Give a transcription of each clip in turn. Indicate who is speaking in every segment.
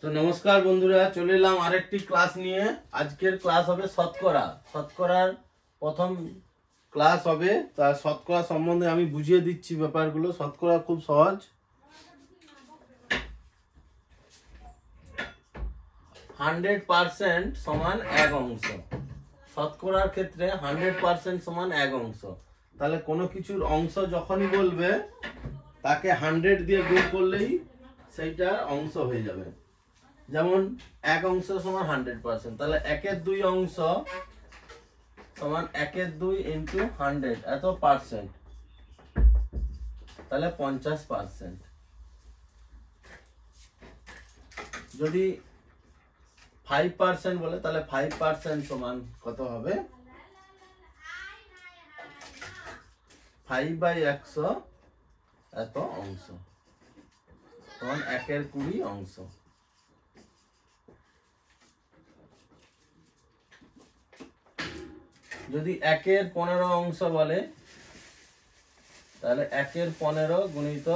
Speaker 1: তো নমস্কার বন্ধুরা, চলে এলাম আরেকটি ক্লাস নিয়ে। আজকের ক্লাস হবে শতকরা। শতকরার প্রথম ক্লাস হবে, তার শতকরা সম্বন্ধে আমি বুঝিয়ে দিচ্ছি ব্যাপারগুলো। শতকরা খুব সহজ। 100% সমান এক অংশ। শতকরার ক্ষেত্রে 100% সমান এক অংশ। তাহলে কোনো কিছুর অংশ যখনই বলবে তাকে 100 দিয়ে গুণ করলেই সেইটার অংশ হয়ে যাবে। যেমন এক অংশ সমান 100%, তাহলে 1/2 অংশ সমান 1/2 ইন্টু 100, এত পার্সেন্ট, তাহলে 50%। যদি 5% বলে তাহলে 5% সমান কত হবে? 5/100 এত অংশ সমান 1/20 অংশ। যদি 1/15 অংশ বলে তাহলে 1/15 গুণিত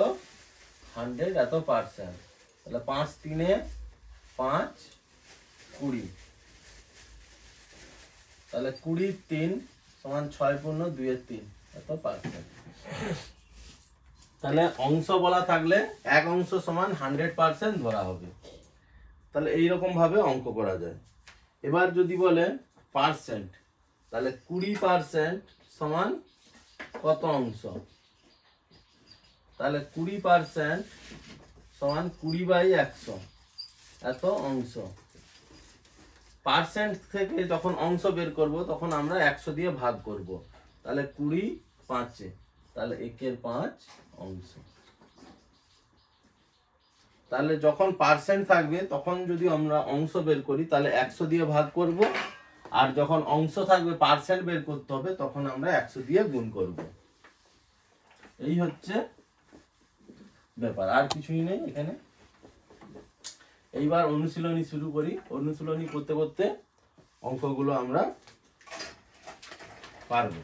Speaker 1: 100 এত পার্সেন্ট, তাহলে 5 3 5 20, তাহলে 20 3 সমান 6 পূর্ণ 2 3 এত পার্সেন্ট। তাহলে অংশ বলা থাকলে এক অংশ সমান 100% ধরা হবে। তাহলে এইরকম ভাবে অঙ্ক করা যায়। এবার যদি বলে পার্সেন্ট, তাহলে 20% সমান কত অংশ? তাহলে 20% সমান 20/100 এত অংশ। পার্সেন্ট থেকে যখন অংশ বের করব তখন আমরা 100 দিয়ে ভাগ করব। তাহলে 20 5, তাহলে 1/5 অংশ। তাহলে যখন পার্সেন্ট থাকবে তখন যদি আমরা অংশ বের করি তাহলে 100 দিয়ে ভাগ করব, আর যখন অংশ থাকবে পার্সেন্ট বের করতে হবে তখন আমরা 100 দিয়ে গুণ করব। এই হচ্ছে ব্যাপার, আর কিছুই নেই এখানে। এইবার অনুশীলনী শুরু করি। অনুশীলনী করতে করতে অঙ্কগুলো আমরা পারবো।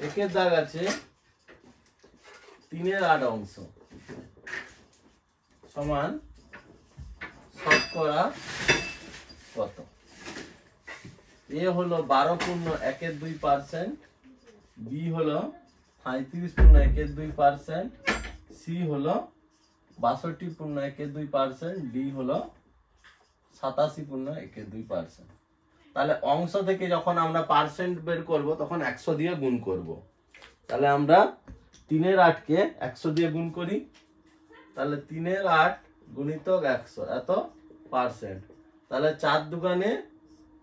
Speaker 1: একের দাগ আছে 3/8 অংশ সমান শতকরা কত? এ হলো 12 পূর্ণ 1/2%, বি হলো 35 পূর্ণ 1/2%, সি হলো 62 পূর্ণ 1/2%, ডি হলো 87 পূর্ণ 1/2%। তাহলে অংশ থেকে যখন আমরা পার্সেন্ট বের করব তখন 100 দিয়ে গুণ করব। তাহলে আমরা 3/8 কে 100 দিয়ে গুণ করি। তাহলে 3/8 গুণিতক 100 এত পার্সেন্ট। তাহলে 4 দুগুণে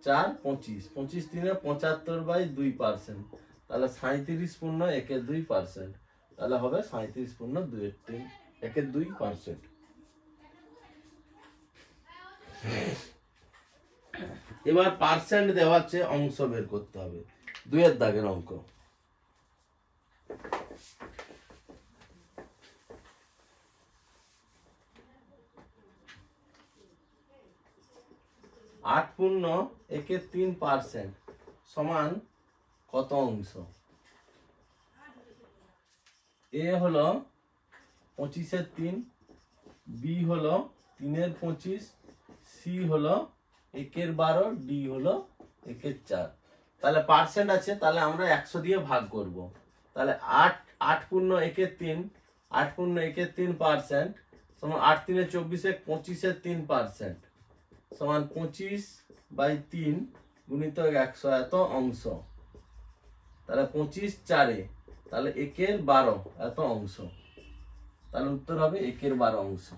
Speaker 1: 4 25, 25 3 75/2%, তাহলে 37 পূর্ণ 1/2%, তাহলে হবে 37 পূর্ণ 1/2%। এবার পার্সেন্ট দেওয়া আছে, অংশ বের করতে হবে। 2 দাগের অঙ্ক। আট পূর্ণ 1/3% সমান কত অংশ? এ হলো 25/3, বি হলো 3/25, সি হলো 1/12, ডি হলো 1/4। তাহলে পার্সেন্ট আছে, তাহলে আমরা 100 দিয়ে ভাগ করব। তাহলে 8 পূর্ণ 1/3, 8 পূর্ণ 1/3% সমান 8 3 24, 25/3% সমান 25/3 গুণিত 100 এত অংশ। তাহলে 25 4, তাহলে 1/12 এত অংশ। তাহলে উত্তর হবে 1/12 অংশ।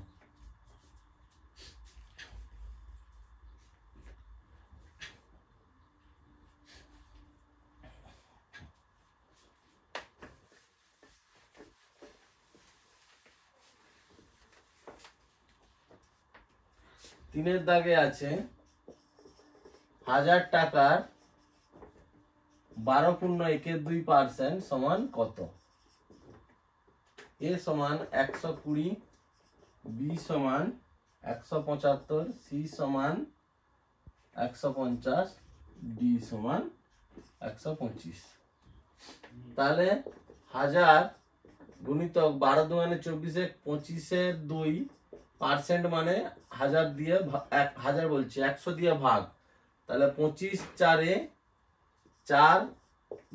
Speaker 1: তিনের দাগে আছে 1000 টাকার 12 পূর্ণ 1/2% সমান কত? এ সমান 120, বি সমান 175, সি সমান 150, ডি সমান 125। তাহলে 1000 গুণিতক 12 দুগুণে 24, 25 2 পার্সেন্ট মানে হাজার দিয়ে 1000 বলছি 100 দিয়ে ভাগ, তাহলে 25 4 4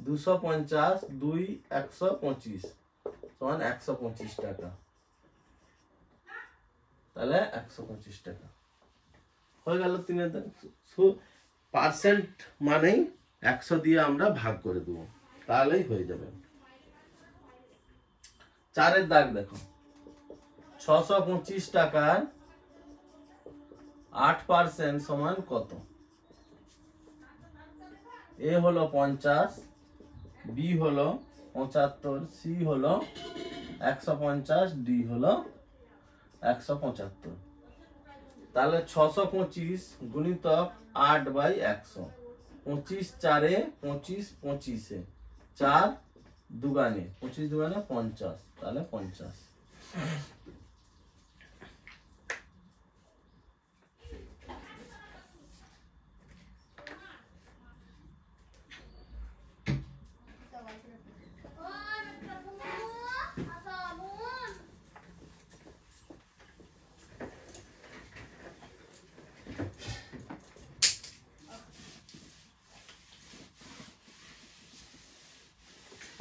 Speaker 1: 250 2 125 সমান 125 টাকা। তাহলে 125 টাকা হয়ে গেল। 3 পার্সেন্ট মানেই 100 দিয়ে আমরা ভাগ করে দেবো, তাহলেই হয়ে যাবে। 4 দাগ দেখো, 625 টাকার 8% সমান কত? এ হলো 50, বি হলো 75, সি হলো 150, ডি হলো 175। তাহলে 625 গুণিতক 8/100, 25 4 25 25 4 দুগানে 25 দুগানে 50, তাহলে 50।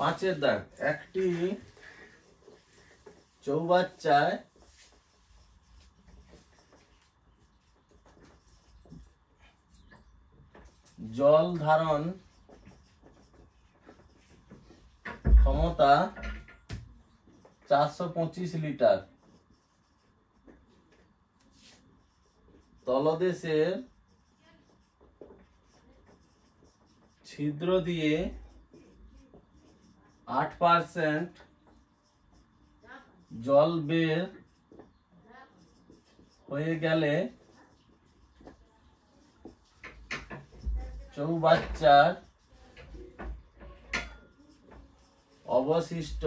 Speaker 1: পাঁচের দাগ, একটি চৌবাচ্চায় জল ধারণ ক্ষমতা 425 লিটার। তলদেশের ছিদ্র দিয়ে 8% জল বের হয়ে গেলে চৌবাচ্চার অবশিষ্ট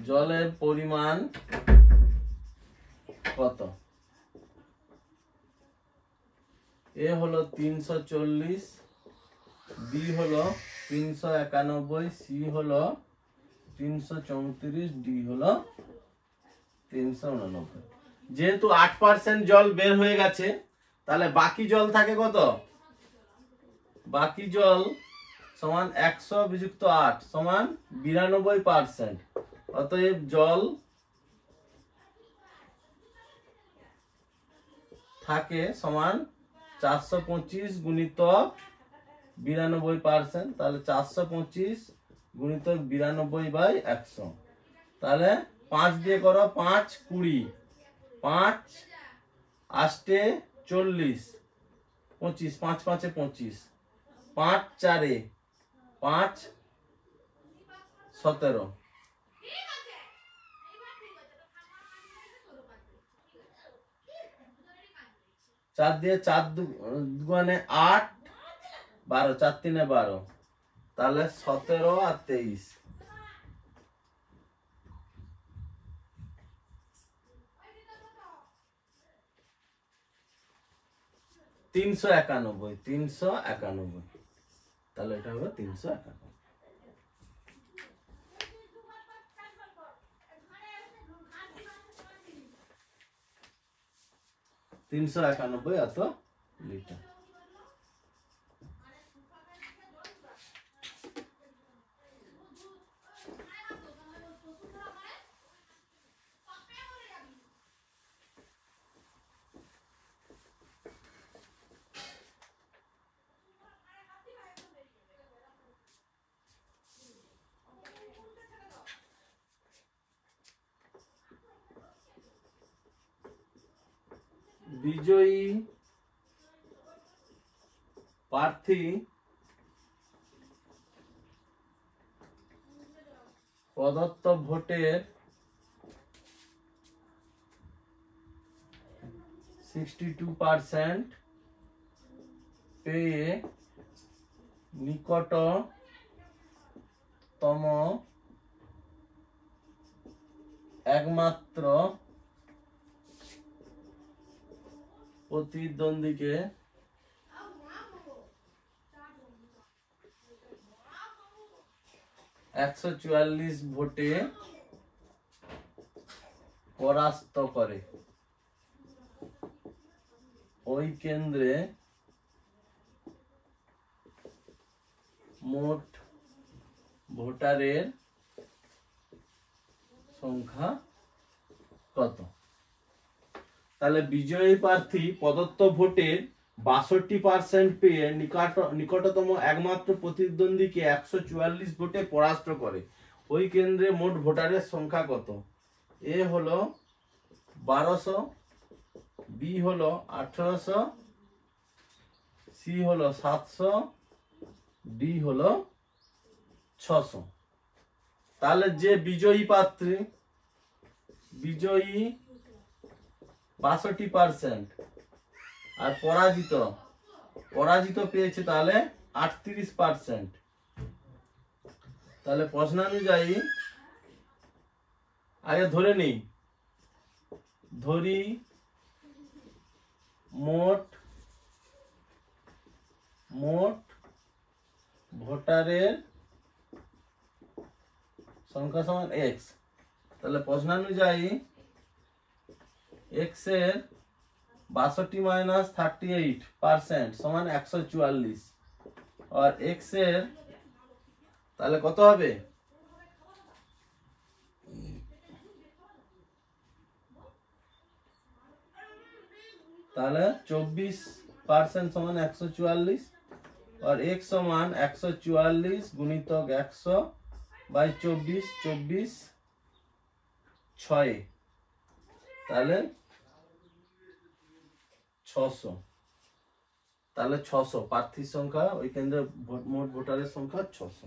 Speaker 1: জলের পরিমাণ কত? এ হলো 340, বি হলো 391, সি হলো 334, ডি হলো 389। যেহেতু 8% জল বের হয়ে গেছে, তাহলে বাকি জল থাকে কত? বাকি জল সমান 100 বিযুক্ত 8 সমান 92%। অতএব জল থাকে সমান 425 গুণিতক 92%, তাহলে 425 গুণিতক 92/100। তাহলে 5 দিয়ে করো, 5 20, 5 8 40, 25, 5 5 25, 5 4 5 17, 4 দিয়ে 4 দুগুণে 8 12, 4 3 12, তাহলে 17 আর 23, 391, 391। তাহলে এটা হবে 391। 391 এত লিটার। বিজয়ী প্রার্থী প্রদত্ত ভোটের 62% পেয়ে নিকটতম একমাত্র প্রতিদ্বন্দ্বীকে 144 ভোটে পরাস্ত করে। ওই কেন্দ্রে মোট ভোটারের সংখ্যা কত? তাহলে বিজয়ী প্রার্থী প্রদত্ত ভোটের 62% পেয়ে নিকটতম একমাত্র প্রতিদ্বন্দ্বীকে 144 ভোটে পরাস্ত করে। ওই কেন্দ্রে মোট ভোটারের সংখ্যা কত? এ হলো 1200, বি হলো 1800, সি হলো 700, ডি হলো 600। তাহলে যে বিজয়ী প্রার্থী, বিজয়ী 62% আর পরাজিত পেয়েছে তাহলে 38%। তাহলে প্রশ্নানুযায়ী আগে ধরে নেই, ধরি মোট ভোটারের সংখ্যা সমান এক্স। তাহলে প্রশ্নানুযায়ী এক্স এর 62 - 38% সমান 144, আর এক্স এর তাহলে কত হবে? তাহলে 24% সমান 144, আর x সমান 144 গুণিতক 100 বাই 24, 24 6, তাহলে 600। তাহলে 600 প্রার্থীর সংখ্যা, ওই কেন্দ্রে মোট ভোটারের সংখ্যা 600।